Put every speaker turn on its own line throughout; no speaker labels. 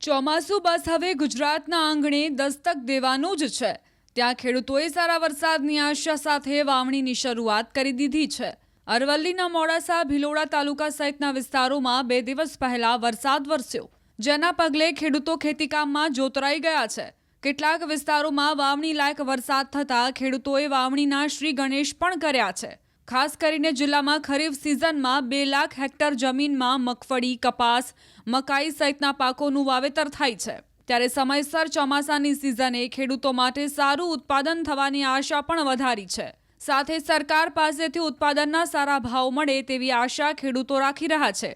ચોમાસું બસ હવે ગુજરાતના આંગણે દસ્તક દેવાનું જ છે। ત્યાં ખેડૂતોએ સારા વરસાદની આશા સાથે વાવણીની શરૂઆત કરી દીધી છે। અરવલ્લીના મોડાસા, ભિલોડા તાલુકા સહિતના વિસ્તારોમાં 2 દિવસ પહેલા વરસાદ વરસ્યો, જેના પગલે ખેડૂતો ખેતીકામમાં જોતરાઈ ગયા છે। કેટલાક વિસ્તારોમાં વાવણી લાયક વરસાદ થતાં ખેડૂતોએ વાવણીના શ્રી ગણેશ પણ કર્યા છે। ખાસ કરીને જિલ્લામાં ખરીફ સિઝનમાં 2 લાખ હેક્ટર જમીનમાં મગફળી, કપાસ, મકાઈ સહિતના પાકોનું વાવેતર થાય છે। ત્યારે સમયસર ચોમાસાની સિઝને ખેડૂતો માટે સારું ઉત્પાદન થવાની આશા પણ વધારી છે। સાથે સરકાર પાસેથી ઉત્પાદનના સારા ભાવ મળે તેવી આશા ખેડૂતો રાખી રહ્યા છે।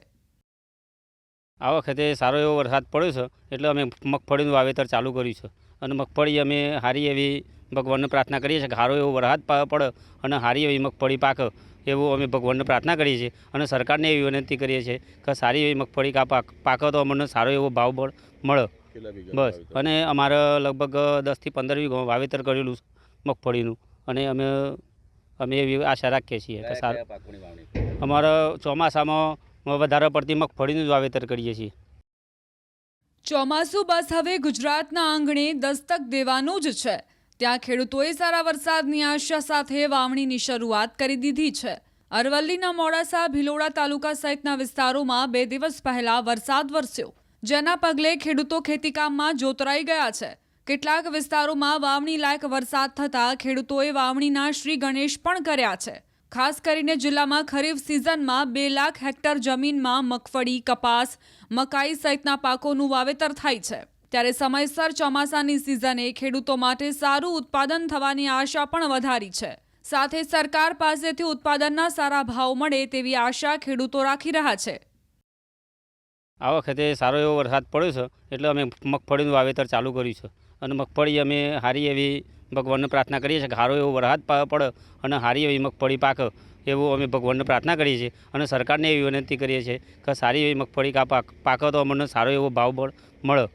આ વખતે સારો એવો વરસાદ પડ્યો છે એટલે અમે મગફળીનું વાવેતર ચાલુ કર્યું છે અને મગફળી અમે સારી એવી ભગવાનને પ્રાર્થના કરીએ છીએ કે સારો એવો વરસાદ પડે અને સારી એવી મગફળી પાકે એવું અમે ભગવાનને પ્રાર્થના કરીએ છીએ અને સરકારને એવી વિનંતી કરીએ છીએ કે સારી એવી મગફળી પાકે તો અમને સારો એવો ભાવ મળે બસ। અને અમારે લગભગ 10 થી 15 વીઘા વાવેતર કરેલું છે મગફળીનું અને અમે એવી આશા રાખીએ છીએ કે સારું અમારે ચોમાસામાં વધારે પડતી મગફળીનું જ વાવેતર કરીએ છીએ।
ચોમાસું બસ હવે ગુજરાતના આંગણે દસ્તક દેવાનું જ છે। ત્યાં ખેડૂતોએ સારા વરસાદની આશા સાથે વાવણીની શરૂઆત કરી દીધી છે। અરવલ્લીના મોડાસા, ભિલોડા તાલુકા સહિતના વિસ્તારોમાં 2 દિવસ પહેલા વરસાદ વરસ્યો, જેના પગલે ખેડૂતો ખેતીકામમાં જોતરાઈ ગયા છે। કેટલાક વિસ્તારોમાં વાવણી લાયક વરસાદ થતાં ખેડૂતોએ વાવણીના શ્રી ગણેશ પણ કર્યા છે। ખાસ કરીને જિલ્લામાં ખરીફ સિઝનમાં 2 લાખ હેક્ટર જમીનમાં મગફળી, કપાસ, મકાઈ સહિતના પાકોનું વાવેતર થાય છે। ત્યારે સમયસર ચોમાસાની સિઝને ખેડૂતો માટે સારું ઉત્પાદન થવાની આશા પણ વધારી છે। સાથે સરકાર પાસેથી ઉત્પાદનના સારા ભાવ મળે તેવી આશા ખેડૂતો રાખી રહ્યા છે।
આ વખતે સારો એવો વરસાદ પડ્યો છે એટલે અમે મગફળીનું વાવેતર ચાલુ કર્યું છે અને મગફળી અમે સારી એવી ભગવાનને પ્રાર્થના કરીએ છીએ કે સારો એવો વરસાદ પડે અને સારી એવી મગફળી પાકે એવું અમે ભગવાનને પ્રાર્થના કરીએ છીએ અને સરકારને એવી વિનંતી કરીએ છીએ કે સારી એવી મગફળી પાકે તો અમને સારો એવો ભાવ મળે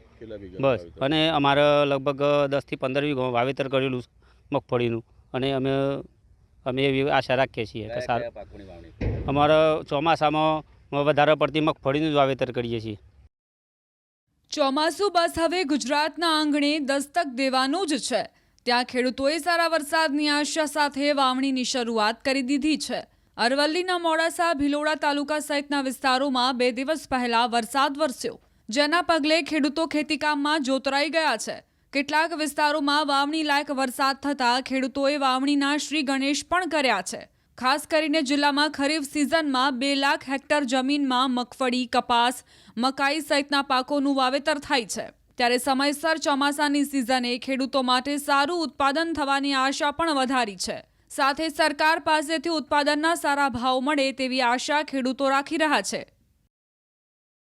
બસ। અને અમારે લગભગ 10 થી 15 વીઘા વાવેતર કરેલું છે મગફળીનું અને અમે એવી આશા રાખીએ છીએ કે સારું અમારે ચોમાસામાં વધારે પડતી મગફળીનું જ વાવેતર કરીએ છીએ।
ચોમાસું બસ હવે ગુજરાતના આંગણે દસ્તક દેવાનું જ છે। ત્યાં ખેડૂતોએ સારા વરસાદની આશા સાથે વાવણીની શરૂઆત કરી દીધી છે। અરવલ્લીના મોડાસા, ભિલોડા તાલુકા સહિતના વિસ્તારોમાં 2 દિવસ પહેલા વરસાદ વરસ્યો, જેના પગલે ખેડૂતો ખેતીકામમાં જોતરાઈ ગયા છે। કેટલાક વિસ્તારોમાં વાવણી લાયક વરસાદ થતાં ખેડૂતોએ વાવણીના શ્રી ગણેશ પણ કર્યા છે। ખાસ કરીને જિલ્લામાં ખરીફ સિઝનમાં 2 લાખ હેક્ટર જમીનમાં મગફળી, કપાસ, મકાઈ સહિતના પાકોનું વાવેતર થાય છે। ત્યારે સમયસર ચોમાસાની સિઝને ખેડૂતો માટે સારું ઉત્પાદન થવાની આશા પણ વધારી છે। સાથે સરકાર પાસેથી ઉત્પાદનના સારા ભાવ મળે તેવી આશા ખેડૂતો રાખી રહ્યા છે।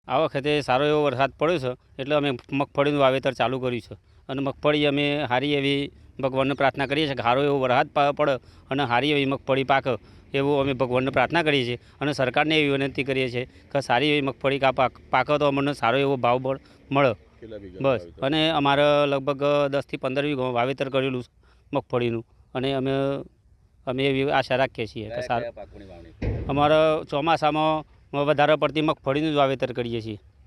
આ વખતે સારો એવો વરસાદ પડ્યો છે એટલે અમે મગફળીનું વાવેતર ચાલુ કર્યું છે અને મગફળી અમે સારી એવી ભગવાનને પ્રાર્થના કરીએ છીએ કે સારો એવો વરસાદ પડે અને સારી એવી મગફળી પાકે એવું અમે ભગવાનને પ્રાર્થના કરીએ છીએ અને સરકારને એવી વિનંતી કરીએ છીએ કે સારી એવી મગફળી પાકે તો અમને સારો એવો ભાવ મળે બસ। અને અમારે લગભગ 10 થી 15 વીઘા વાવેતર કરેલું છે મગફળીનું અને અમે એવી આશા રાખીએ છીએ કે સારું અમારે ચોમાસામાં વધારે પડતી મગફળીનું જ વાવેતર કરીએ છીએ।